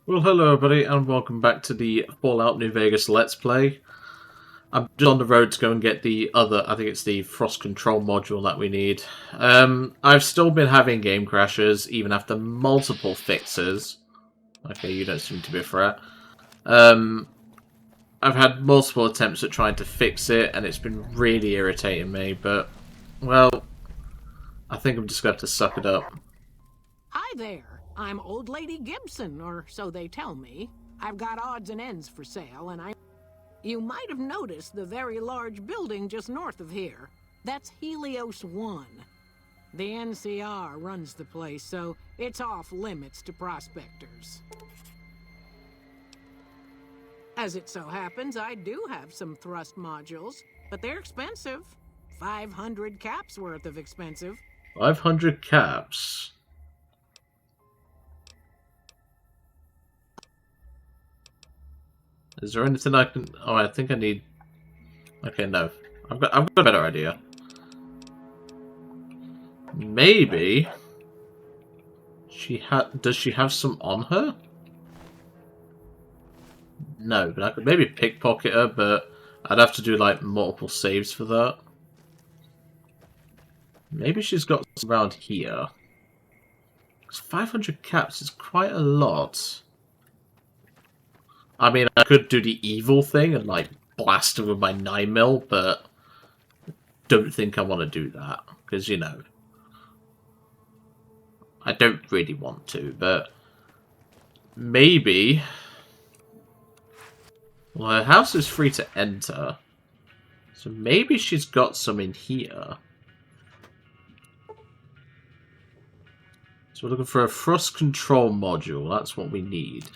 Well, hello everybody, and welcome back to the Fallout New Vegas Let's Play. I'm just on the road to go and get the other, I think it's the Frost Control module that we need. I've still been having game crashes, even after multiple fixes. Okay, you don't seem to be a threat. I've had multiple attempts at trying to fix it, and it's been really irritating me, but, well, I think I'm just going to have to suck it up. Hi there. I'm Old Lady Gibson, or so they tell me. I've got odds and ends for sale, and You might have noticed the very large building just north of here. That's Helios 1. The NCR runs the place, so it's off limits to prospectors. As it so happens, I do have some thrust modules, but they're expensive. 500 caps worth of expensive. 500 caps? Is there anything I can... Oh, I think I need... Okay, no. I've got a better idea. Maybe... Does she have some on her? No, but I could maybe pickpocket her, but I'd have to do, like, multiple saves for that. Maybe she's got some around here. 'Cause 500 caps is quite a lot. I mean, I could do the evil thing and, like, blast her with my 9mm, but don't think I want to do that. Because, you know, I don't really want to, but maybe... Well, her house is free to enter, so maybe she's got some in here. So we're looking for a thrust control module, that's what we need.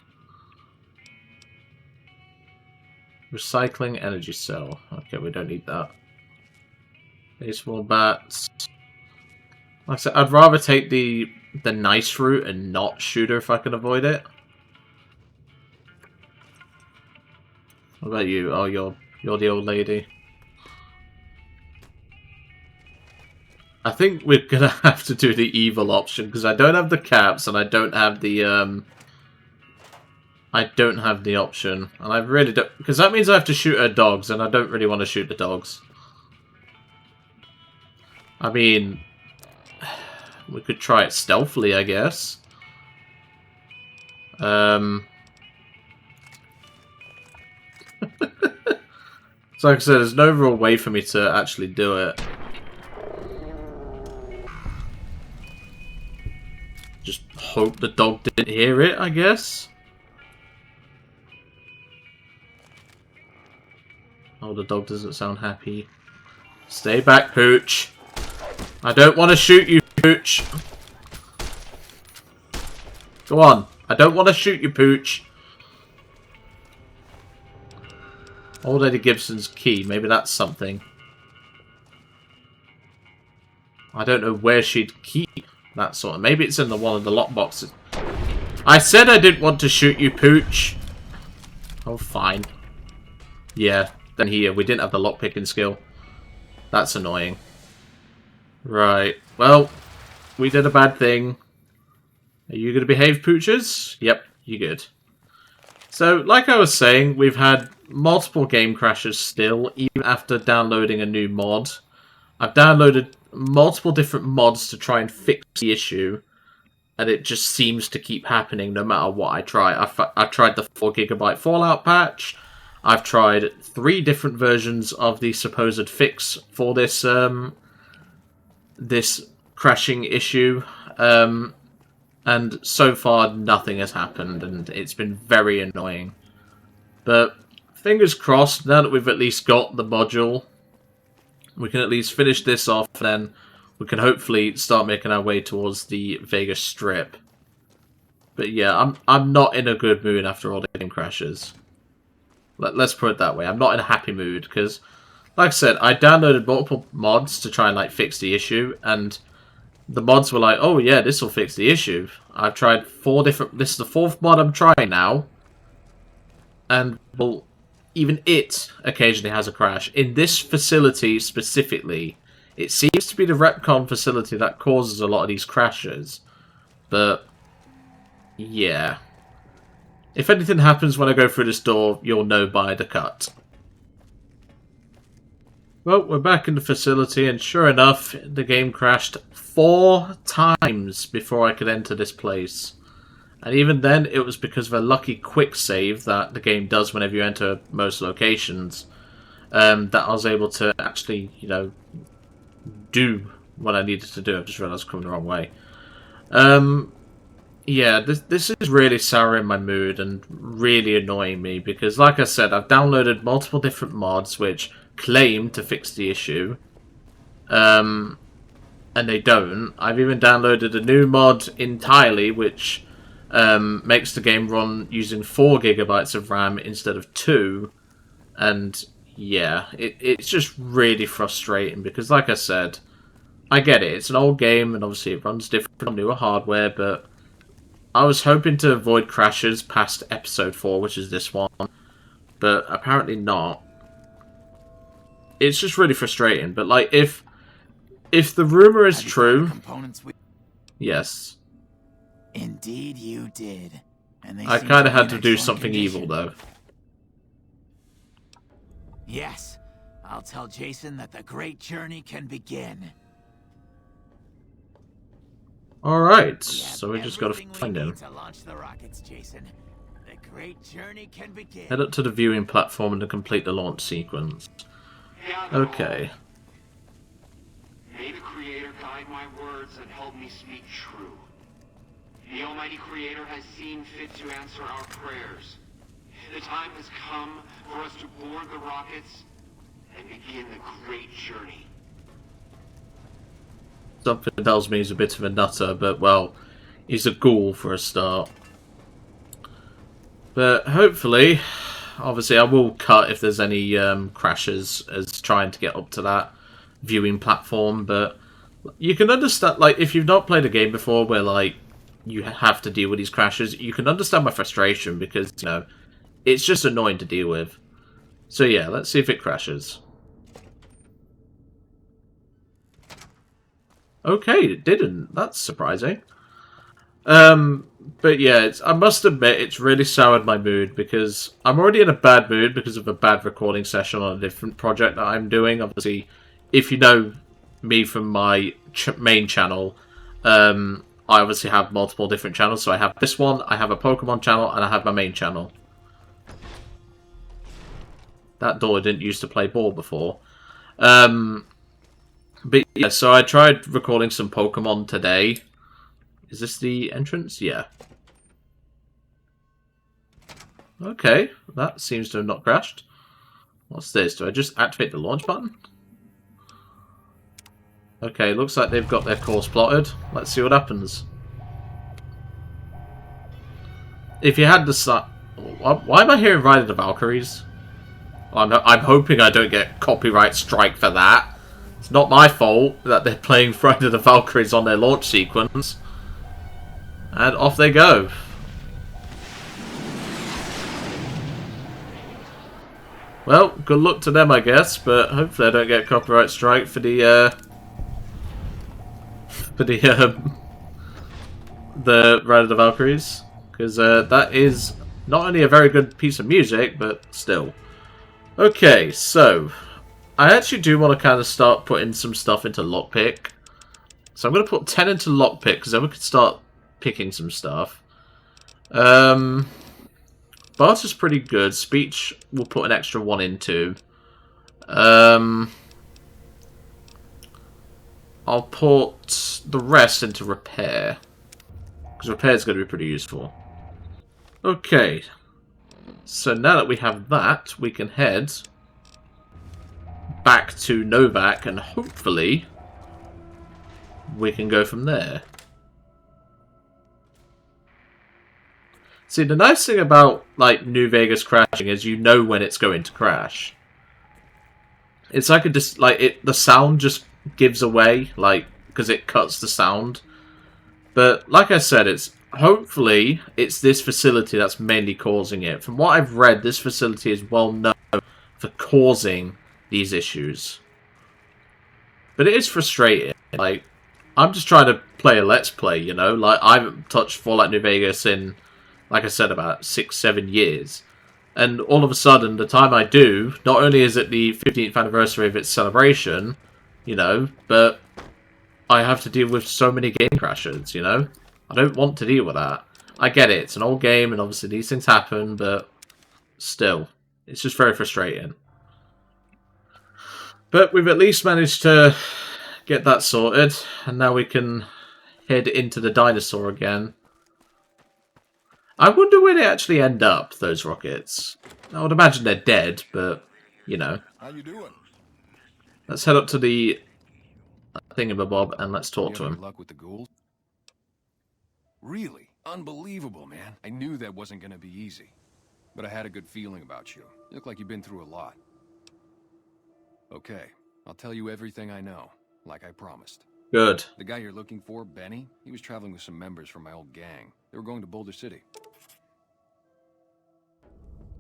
Recycling energy cell. Okay, we don't need that. Baseball bats. Like I said, I'd rather take the nice route and not shoot her if I can avoid it. What about you? Oh, you're the old lady. I think we're gonna have to do the evil option because I don't have the caps and I don't have the option, and I really don't, because that means I have to shoot her dogs, and I don't really want to shoot the dogs. I mean, we could try it stealthily, I guess. So like I said, there's no real way for me to actually do it. Just hope the dog didn't hear it, I guess. Oh, the dog doesn't sound happy. Stay back, Pooch. I don't want to shoot you, Pooch. Go on. I don't want to shoot you, Pooch. Old Lady Gibson's key. Maybe that's something. I don't know where she'd keep that sort of... Maybe it's in one of the lockboxes. I said I didn't want to shoot you, Pooch. Oh, fine. Yeah. Then here, we didn't have the lockpicking skill. That's annoying. Right. Well, we did a bad thing. Are you going to behave, Pooches? Yep, you good. So, like I was saying, we've had multiple game crashes still, even after downloading a new mod. I've downloaded multiple different mods to try and fix the issue, and it just seems to keep happening no matter what I try. I've tried the 4GB Fallout patch. I've tried 3 different versions of the supposed fix for this this crashing issue, and so far nothing has happened, and it's been very annoying. But fingers crossed, now that we've at least got the module, we can at least finish this off, then we can hopefully start making our way towards the Vegas Strip. But yeah, I'm not in a good mood after all the game crashes. Let's put it that way. I'm not in a happy mood, because, like I said, I downloaded multiple mods to try and, like, fix the issue, and the mods were like, oh yeah, this will fix the issue. I've tried 4 different... This is the 4th mod I'm trying now, and, well, even it occasionally has a crash. In this facility specifically, it seems to be the Repcon facility that causes a lot of these crashes, but, yeah... If anything happens when I go through this door, you'll know by the cut. Well, we're back in the facility, and sure enough, the game crashed 4 times before I could enter this place. And even then, it was because of a lucky quick save that the game does whenever you enter most locations, that I was able to actually, you know, do what I needed to do. I just realised I was coming the wrong way. Yeah, this is really souring my mood and really annoying me because, like I said, I've downloaded multiple different mods which claim to fix the issue, and they don't. I've even downloaded a new mod entirely which makes the game run using 4 gigabytes of RAM instead of 2, and yeah, it's just really frustrating because, like I said, I get it, it's an old game and obviously it runs different on newer hardware, but I was hoping to avoid crashes past episode 4, which is this one, but apparently not. It's just really frustrating, but like, if the rumor is true... Yes. Indeed you did. And they I kind of had to do something evil, though. Yes. I'll tell Jason that the great journey can begin. Alright, so we just gotta find him. To launch the rockets, Jason. The great journey can begin. Head up to the viewing platform and complete the launch sequence. Okay. May the Creator guide my words and help me speak true. The Almighty Creator has seen fit to answer our prayers. The time has come for us to board the rockets and begin the great journey. Something tells me he's a bit of a nutter, but, well, he's a ghoul for a start. But hopefully, obviously I will cut if there's any crashes as trying to get up to that viewing platform, but you can understand, like, if you've not played a game before where, like, you have to deal with these crashes, you can understand my frustration because, you know, it's just annoying to deal with. So yeah, let's see if it crashes. Okay, it didn't. That's surprising. But yeah, I must admit, it's really soured my mood because I'm already in a bad mood because of a bad recording session on a different project that I'm doing. Obviously, if you know me from my main channel, I obviously have multiple different channels. So I have this one, I have a Pokemon channel, and I have my main channel. That door didn't used to play ball before. But yeah, so I tried recording some Pokemon today. Is this the entrance? Yeah. Okay, that seems to have not crashed. What's this? Do I just activate the launch button? Okay, looks like they've got their course plotted. Let's see what happens. If you had the... Why am I hearing Ride of the Valkyries? I'm hoping I don't get copyright strike for that. It's not my fault that they're playing Friday the Valkyries on their launch sequence. And off they go. Well, good luck to them, I guess, but hopefully I don't get copyright strike for the Ride of the Valkyries, because that is not only a very good piece of music, but still. Okay, so I actually do want to kind of start putting some stuff into lockpick. So I'm going to put 10 into lockpick, because then we can start picking some stuff. Barter's pretty good. Speech, we'll put an extra 1 into. I'll put the rest into repair, because repair is going to be pretty useful. Okay. So now that we have that, we can head back to Novak, and hopefully we can go from there. See, the nice thing about, like, New Vegas crashing is you know when it's going to crash. It's like the sound just gives away, like, because it cuts the sound. But like I said, hopefully it's this facility that's mainly causing it. From what I've read, this facility is well known for causing these issues. But it is frustrating. Like, I'm just trying to play a Let's Play, you know? Like, I haven't touched Fallout New Vegas in, like I said, about 6, 7 years. And all of a sudden, the time I do, not only is it the 15th anniversary of its celebration, you know, but I have to deal with so many game crashes, you know? I don't want to deal with that. I get it, it's an old game, and obviously these things happen, but still, it's just very frustrating. But we've at least managed to get that sorted, and now we can head into the dinosaur again. I wonder where they actually end up, those rockets. I would imagine they're dead, but, you know. How you doing? Let's head up to the thingamabob and let's talk to him. Luck with the ghouls? Really? Unbelievable, man. I knew that wasn't going to be easy. But I had a good feeling about you. You look like you've been through a lot. Okay, I'll tell you everything I know, like I promised. Good. The guy you're looking for, Benny, he was traveling with some members from my old gang. They were going to Boulder City.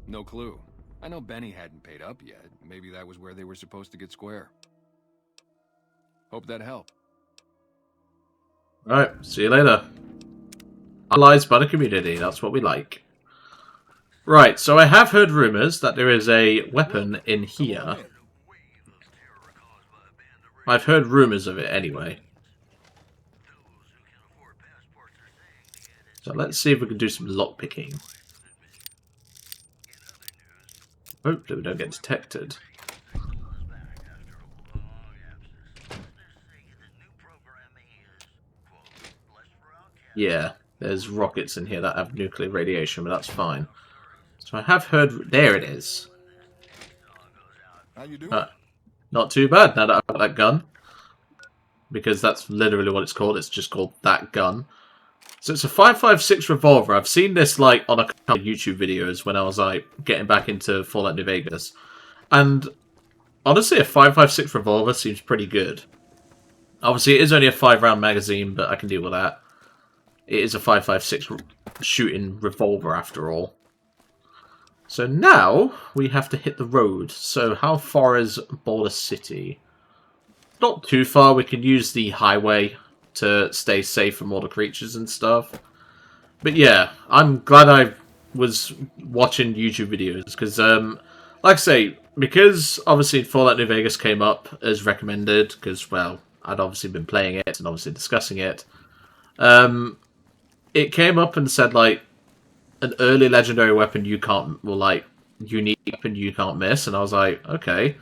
No clue. I know Benny hadn't paid up yet. Maybe that was where they were supposed to get square. Hope that helped. Alright, see you later. Allies by the community, that's what we like. Right, so I have heard rumours that there is a weapon in here. I've heard rumours of it anyway. So let's see if we can do some lockpicking. Hopefully we don't get detected. Yeah, there's rockets in here that have nuclear radiation, but that's fine. So I have heard... There it is. How you doing? Not too bad now that I've got that gun. Because that's literally what it's called. It's just called that gun. So it's a 5.56 revolver. I've seen this like on a couple of YouTube videos when I was like getting back into Fallout New Vegas. And honestly, a 5.56 revolver seems pretty good. Obviously, it is only a 5-round magazine, but I can deal with that. It is a 5.56 shooting revolver after all. So now we have to hit the road. So how far is Boulder City? Not too far. We can use the highway to stay safe from all the creatures and stuff. But yeah, I'm glad I was watching YouTube videos because, like I say, because obviously Fallout New Vegas came up as recommended because, well, I'd obviously been playing it and obviously discussing it. It came up and said, like, an early legendary weapon you can't, well, like, unique weapon you can't miss. And I was like, okay,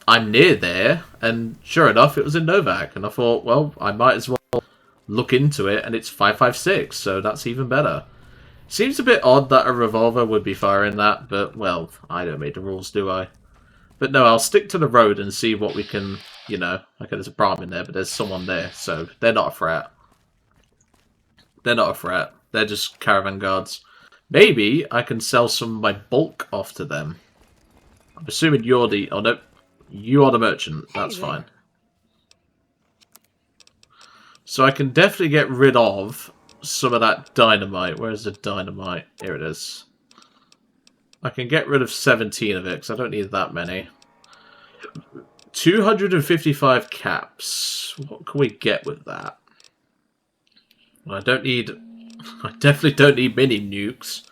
I'm near there. And sure enough, it was in Novak. And I thought, well, I might as well look into it. And it's 5.56, so that's even better. Seems a bit odd that a revolver would be firing that, but, well, I don't make the rules, do I? But no, I'll stick to the road and see what we can, you know. Okay, there's a Bram in there, but there's someone there, so they're not a threat. They're not a threat. They're just caravan guards. Maybe I can sell some of my bulk off to them. I'm assuming you're the... Oh, no. You are the merchant. That's fine. So I can definitely get rid of some of that dynamite. Where's the dynamite? Here it is. I can get rid of 17 of it, because I don't need that many. 255 caps. What can we get with that? Well, I don't need... I definitely don't need mini nukes.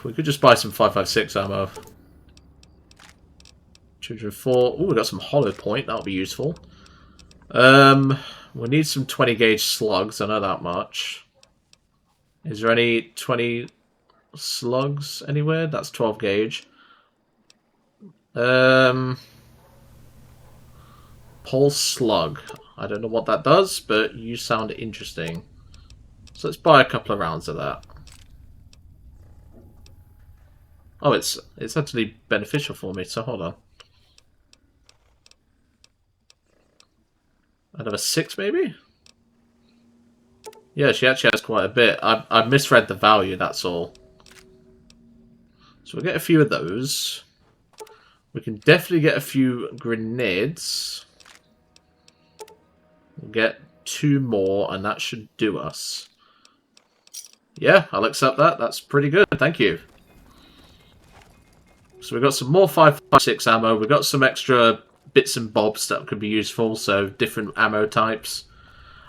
We could just buy some 5.56 ammo. 204. Ooh, we got some hollow point. That'll be useful. We need some 20 gauge slugs. I know that much. Is there any 20 slugs anywhere? That's 12 gauge. Pulse slug. I don't know what that does, but you sound interesting. So let's buy a couple of rounds of that. Oh, it's actually beneficial for me, so hold on. Another 6, maybe? Yeah, she actually has quite a bit. I misread the value, that's all. So we'll get a few of those. We can definitely get a few grenades. We'll get 2 more, and that should do us. Yeah, I'll accept that. That's pretty good. Thank you. So we've got some more 5.56 ammo. We've got some extra bits and bobs that could be useful. So different ammo types.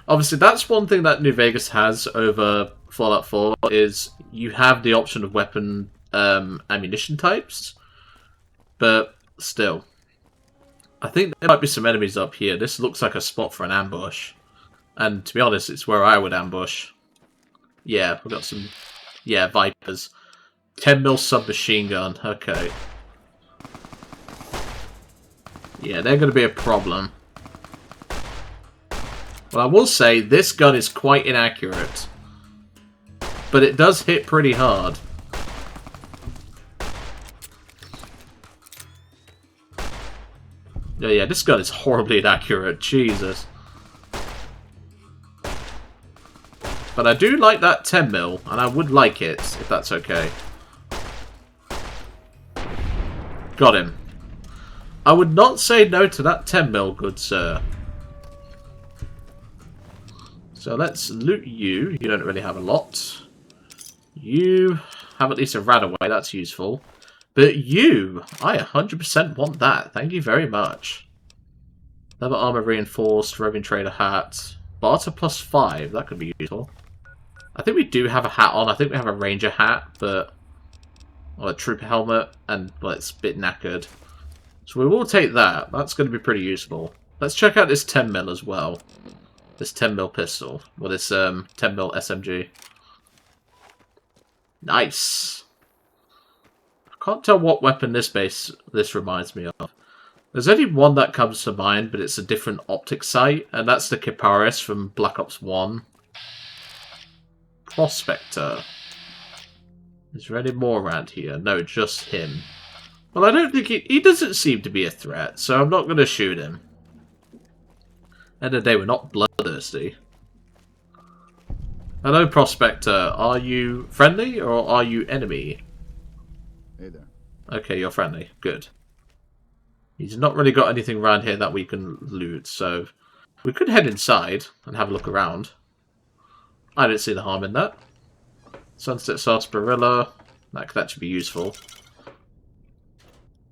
Obviously, that's one thing that New Vegas has over Fallout 4 is you have the option of weapon ammunition types, but still. I think there might be some enemies up here. This looks like a spot for an ambush. And to be honest, it's where I would ambush. Yeah, we've got some... Yeah, Vipers. 10mm submachine gun. Okay. Yeah, they're going to be a problem. Well, I will say, this gun is quite inaccurate. But it does hit pretty hard. Yeah, this gun is horribly inaccurate. Jesus. But I do like that 10mm, and I would like it, if that's okay. Got him. I would not say no to that 10mm, good sir. So let's loot you. You don't really have a lot. You have at least a Radaway, that's useful. But you, I 100% want that. Thank you very much. Leather armor reinforced, roving trader hat. Barter +5, that could be useful. I think we do have a hat on. I think we have a ranger hat, but... Well, a trooper helmet, and well, it's a bit knackered. So we will take that. That's going to be pretty useful. Let's check out this 10mm as well. This 10mm pistol. Well, this 10mm SMG. Nice. I can't tell what weapon this reminds me of. There's only one that comes to mind, but it's a different optic sight, and that's the Kiparis from Black Ops 1. Prospector. Is there any more around here? No, just him. Well, I don't think he doesn't seem to be a threat, so I'm not going to shoot him. End of the day, we're not bloodthirsty. Hello, Prospector. Are you friendly or are you enemy? Hey there. Okay, you're friendly. Good. He's not really got anything around here that we can loot, so we could head inside and have a look around. I don't see the harm in that. Sunset Sarsaparilla. That could actually be useful.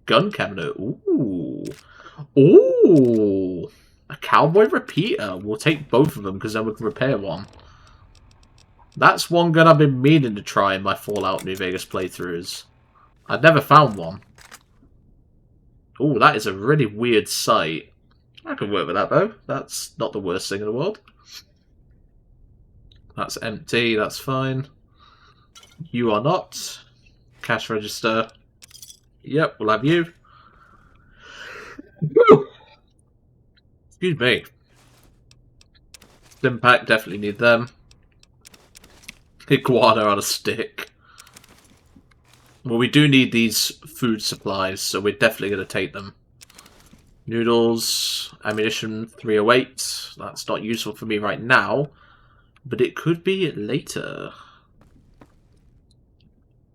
Gun cabinet. Ooh. Ooh. A Cowboy Repeater. We'll take both of them because then we can repair one. That's one gun I've been meaning to try in my Fallout New Vegas playthroughs. I've never found one. Ooh, that is a really weird sight. I can work with that though. That's not the worst thing in the world. That's empty, that's fine. You are not. Cash register. Yep, we'll have you. Excuse me. Stimpack, definitely need them. Iguana on a stick. Well, we do need these food supplies, so we're definitely going to take them. Noodles, ammunition 308. That's not useful for me right now, but it could be later.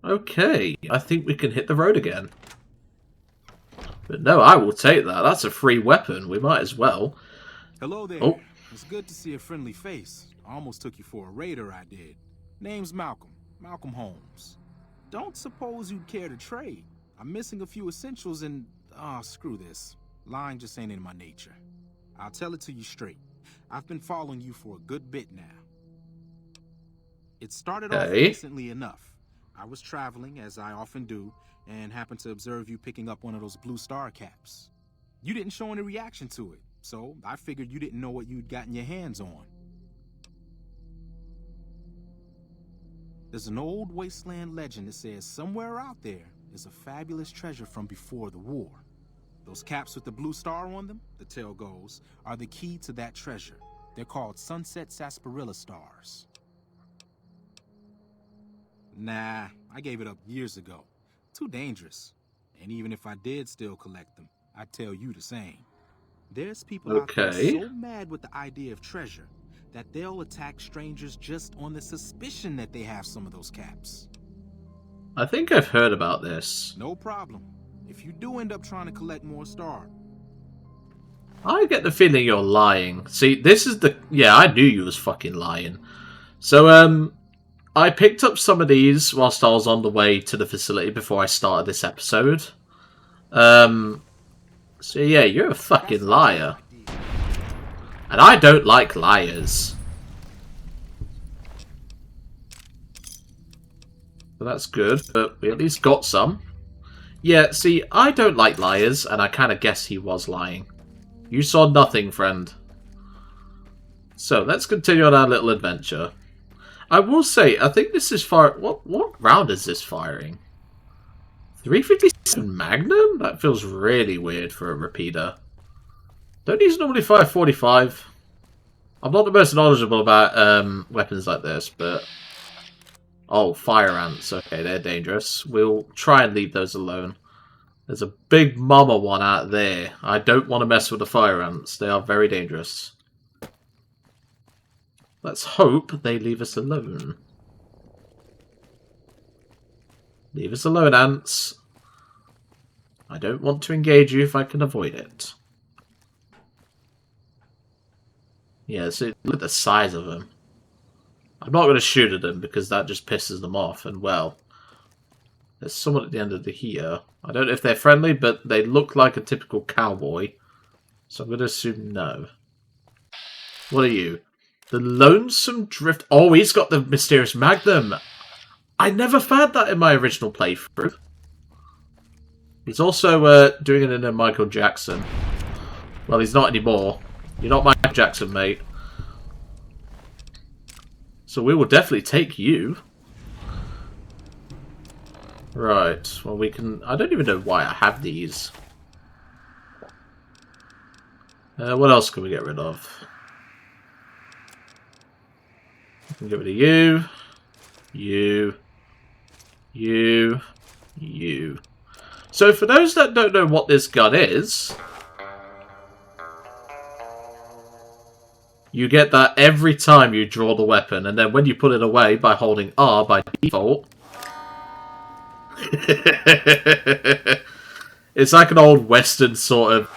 Okay, I think we can hit the road again. But no, I will take that. That's a free weapon. We might as well. Hello there. Oh. It's good to see a friendly face. I almost took you for a raider, I did. Name's Malcolm. Malcolm Holmes. Don't suppose you'd care to trade. I'm missing a few essentials and... screw this. Lying just ain't in my nature. I'll tell it to you straight. I've been following you for a good bit now. It started off recently enough. I was traveling, as I often do, and happened to observe you picking up one of those blue star caps. You didn't show any reaction to it, so I figured you didn't know what you'd gotten your hands on. There's an old wasteland legend that says somewhere out there is a fabulous treasure from before the war. Those caps with the blue star on them, the tale goes, are the key to that treasure. They're called Sunset Sarsaparilla stars. Nah, I gave it up years ago. Too dangerous. And even if I did still collect them, I'd tell you the same. There's people out there so mad with the idea of treasure that they'll attack strangers just on the suspicion that they have some of those caps. I think I've heard about this. No problem. If you do end up trying to collect more stars. I get the feeling you're lying. See, this is the... Yeah, I knew you was fucking lying. So, I picked up some of these whilst I was on the way to the facility before I started this episode. So yeah, you're a fucking liar. And I don't like liars. But that's good, but we at least got some. Yeah, see, I don't like liars, and I kind of guess he was lying. You saw nothing, friend. So, let's continue on our little adventure. I will say, I think this is fire... What round is this firing? 357 Magnum? That feels really weird for a repeater. Don't these normally fire 45? I'm not the most knowledgeable about weapons like this, but... Oh, fire ants. Okay, they're dangerous. We'll try and leave those alone. There's a big mama one out there. I don't want to mess with the fire ants. They are very dangerous. Let's hope they leave us alone. Leave us alone, ants. I don't want to engage you if I can avoid it. Yeah, so look at the size of them. I'm not going to shoot at them because that just pisses them off. And, well, there's someone at the end of the here. I don't know if they're friendly, but they look like a typical cowboy. So I'm going to assume no. What are you? The Lonesome Drift... Oh, he's got the Mysterious Magnum. I never found that in my original playthrough. He's also doing it in a Michael Jackson. Well, he's not anymore. You're not Michael Jackson, mate. So we will definitely take you. Right. Well, we can... I don't even know why I have these. What else can we get rid of? We can get rid of you. You. So for those that don't know what this gun is... You get that every time you draw the weapon, and then when you put it away by holding R by default... It's like an old Western sort of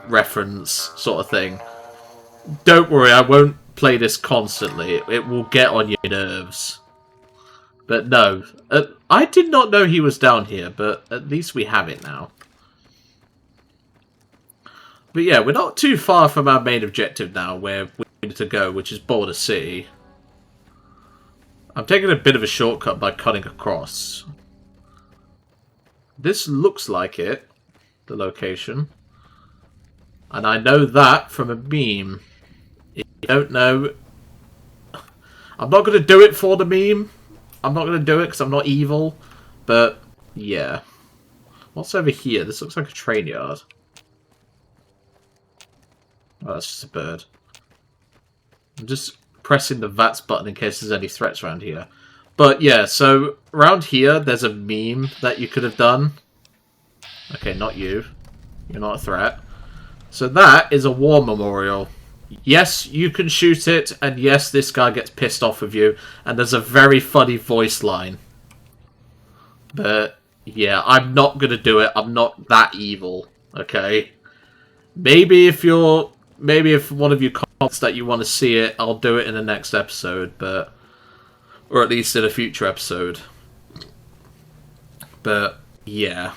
reference sort of thing. Don't worry, I won't play this constantly. It will get on your nerves. But no, I did not know he was down here, but at least we have it now. But yeah, we're not too far from our main objective now, where we need to go, which is Border City. I'm taking a bit of a shortcut by cutting across. This looks like it, the location. And I know that from a meme. If you don't know... I'm not going to do it for the meme. I'm not going to do it because I'm not evil. But, yeah. What's over here? This looks like a train yard. Oh, that's just a bird. I'm just pressing the VATS button in case there's any threats around here. But yeah, so around here there's a meme that you could have done. Okay, not you. You're not a threat. So that is a war memorial. Yes, you can shoot it, and yes, this guy gets pissed off with you, and there's a very funny voice line. But yeah, I'm not going to do it. I'm not that evil, okay? Maybe if one of you comments that you want to see it, I'll do it in the next episode, but... Or at least in a future episode. But, yeah.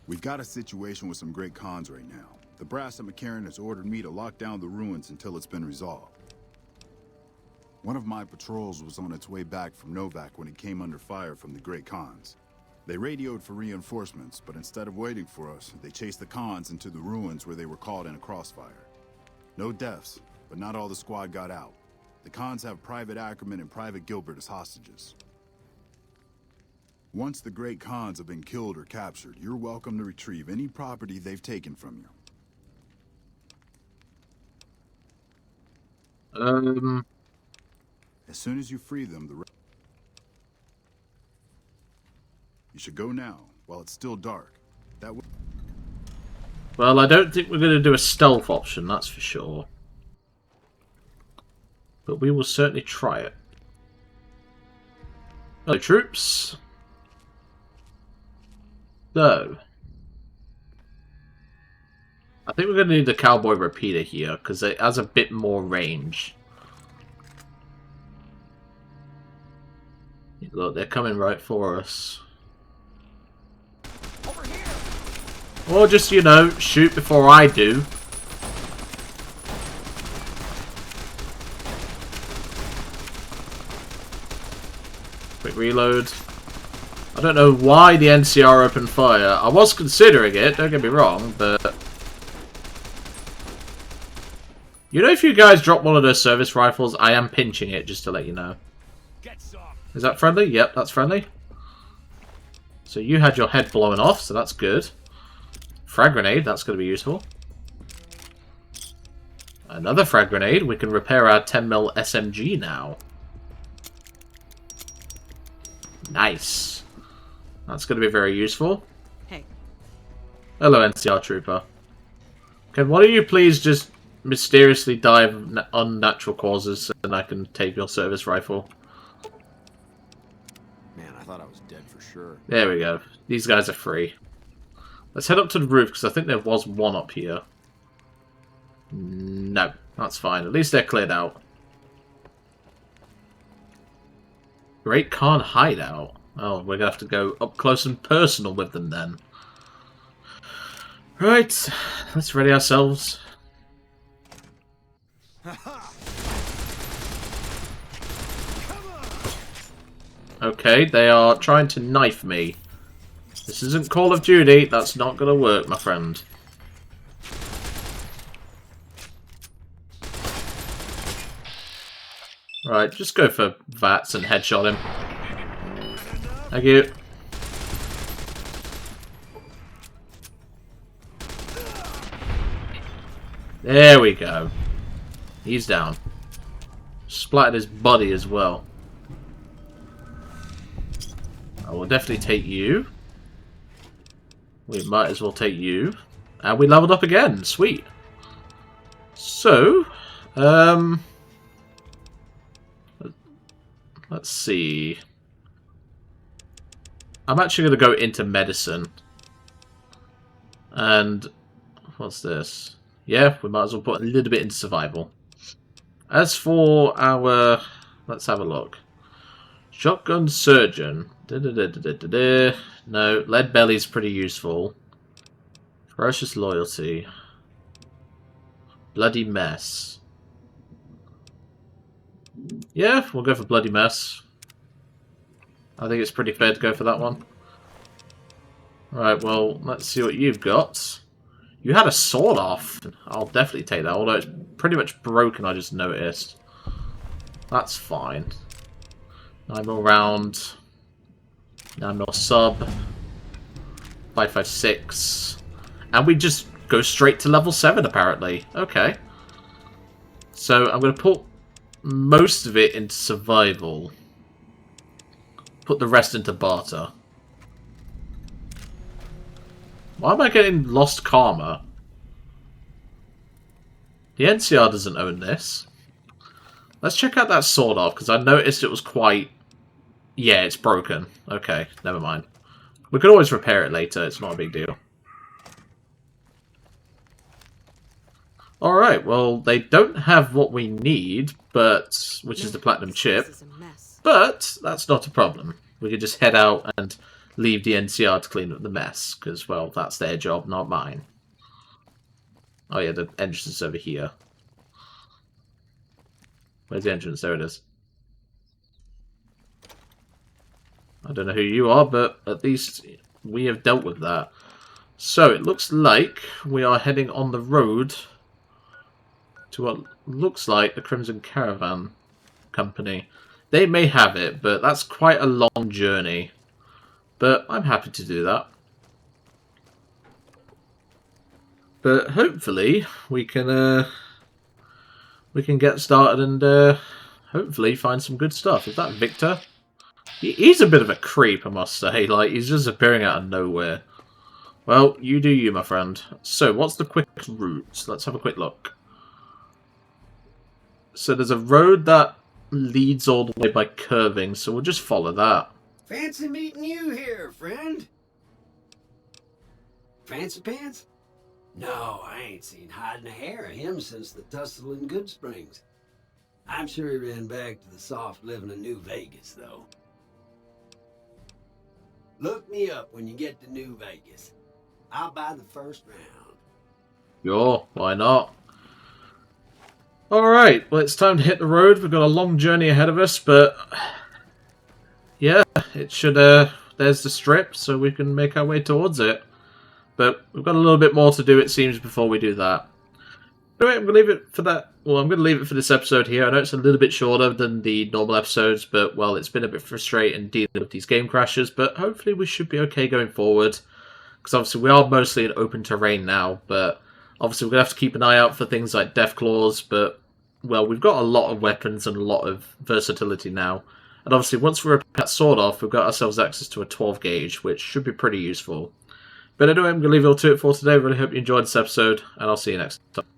We've got a situation with some great cons right now. The brass at McCarran has ordered me to lock down the ruins until it's been resolved. One of my patrols was on its way back from Novak when it came under fire from the great cons. They radioed for reinforcements, but instead of waiting for us, they chased the cons into the ruins where they were caught in a crossfire. No deaths, but not all the squad got out. The cons have Private Ackerman and Private Gilbert as hostages. Once the great cons have been killed or captured, you're welcome to retrieve any property they've taken from you. As soon as you free them, you should go now, while it's still dark. That way... Well, I don't think we're going to do a stealth option, that's for sure. But we will certainly try it. Hello, troops. So, I think we're going to need the Cowboy Repeater here, because it has a bit more range. Look, they're coming right for us. Over here. Or just, you know, shoot before I do. Quick Quick reload. I don't know why the NCR opened fire. I was considering it, don't get me wrong, but... You know, if you guys drop one of those service rifles, I am pinching it, just to let you know. Is that friendly? Yep, that's friendly. So you had your head blown off, so that's good. Frag grenade, that's going to be useful. Another frag grenade. We can repair our 10mm SMG now. Nice. That's going to be very useful. Hey. Hello, NCR Trooper. Can one of you please just mysteriously die of unnatural causes and I can take your service rifle? Man, I thought I was dead for sure. There we go. These guys are free. Let's head up to the roof, because I think there was one up here. No, that's fine. At least they're cleared out. Great Khan hideout. Oh, we're going to have to go up close and personal with them then. Right, let's ready ourselves. Okay, they are trying to knife me. This isn't Call of Duty. That's not going to work, my friend. Right, just go for VATS and headshot him. Thank you. There we go. He's down. Splattered his body as well. I will definitely take you. We might as well take you. And we leveled up again. Sweet. So, let's see. I'm actually going to go into medicine. And what's this? Yeah, we might as well put a little bit into survival. As for our... Let's have a look. Shotgun Surgeon. No, Lead Belly's pretty useful. Ferocious Loyalty. Bloody Mess. Yeah, we'll go for Bloody Mess. I think it's pretty fair to go for that one. Right, well, let's see what you've got. You had a sword off. I'll definitely take that, although it's pretty much broken, I just noticed. That's fine. 9 more round. 9 more sub. 556. And we just go straight to level 7, apparently. Okay. So I'm going to put most of it into survival. Put the rest into barter. Why am I getting lost karma? The NCR doesn't own this. Let's check out that sword off, because I noticed it was quite... Yeah, it's broken. Okay, never mind. We could always repair it later, it's not a big deal. Alright, well, they don't have what we need, but which is the platinum chip. But that's not a problem. We could just head out and leave the NCR to clean up the mess, because, well, that's their job, not mine. Oh yeah, the entrance is over here. Where's the entrance? There it is. I don't know who you are, but at least we have dealt with that. So, it looks like we are heading on the road to what looks like the Crimson Caravan Company. They may have it, but that's quite a long journey. But I'm happy to do that. But hopefully we can get started and hopefully find some good stuff. Is that Victor? He's a bit of a creep, I must say. Like, he's just appearing out of nowhere. Well, you do you, my friend. So, what's the quickest route? Let's have a quick look. So there's a road that leads all the way by curving, so we'll just follow that. Fancy meeting you here, friend. Fancy Pants? No, I ain't seen hide and hair of him since the tussle in Good Springs. I'm sure he ran back to the soft living of New Vegas, though. Look me up when you get to New Vegas. I'll buy the first round. Sure, why not? Alright, well it's time to hit the road. We've got a long journey ahead of us, but... Yeah, it should, there's the strip, so we can make our way towards it. But we've got a little bit more to do, it seems, before we do that. Anyway, I'm going to leave it for that. Well, I'm going to leave it for this episode here. I know it's a little bit shorter than the normal episodes, but, well, it's been a bit frustrating dealing with these game crashes, but hopefully we should be okay going forward. Because obviously we are mostly in open terrain now, but obviously we're going to have to keep an eye out for things like death claws, but, well, we've got a lot of weapons and a lot of versatility now. And obviously once we rip that sword off, we've got ourselves access to a 12 gauge, which should be pretty useful. But anyway, I'm going to leave it all to it for today. I really hope you enjoyed this episode, and I'll see you next time.